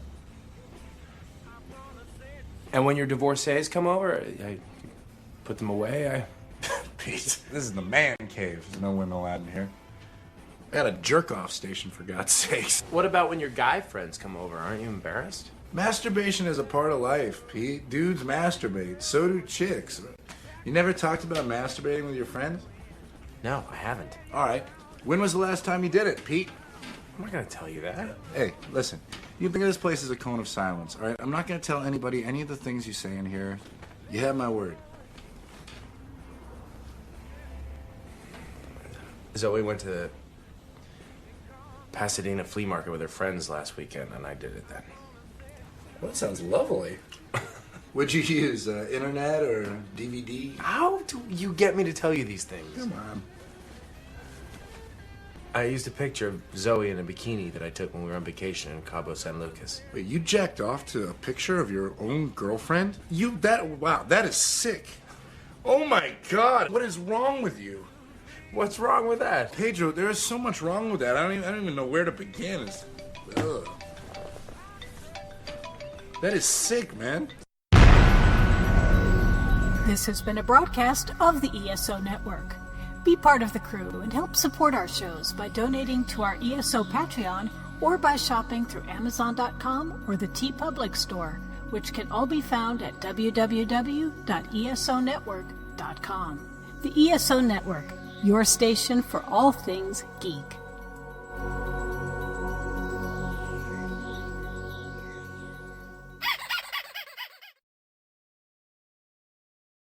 I: And when your divorcees come over, I put them away,
J: Pete, this is the man cave. There's no women allowed in here. I got a jerk-off station, for God's sakes.
I: What about when your guy friends come over? Aren't you embarrassed?
J: Masturbation is a part of life, Pete. Dudes masturbate. So do chicks. You never talked about masturbating with your friends?
I: No, I haven't.
J: All right. When was the last time you did it, Pete?
I: I'm not gonna tell you that.
J: Hey, listen. You think of this place as a cone of silence, all right? I'm not going to tell anybody any of the things you say in here. You have my word.
I: Zoe went to the Pasadena flea market with her friends last weekend, and I did it then.
J: Well, that sounds lovely. What'd you use, internet or DVD?
I: How do you get me to tell you these things?
J: Come on.
I: I used a picture of Zoe in a bikini that I took when we were on vacation in Cabo San Lucas.
J: Wait, you jacked off to a picture of your own girlfriend? Wow, that is sick. Oh my God, what is wrong with you?
I: What's wrong with that?
J: Pedro, there is so much wrong with that. I don't even know where to begin. Ugh. That is sick, man.
A: This has been a broadcast of the ESO Network. Be part of the crew and help support our shows by donating to our ESO Patreon or by shopping through Amazon.com or the TeePublic store, which can all be found at www.esonetwork.com. The ESO Network, your station for all things geek.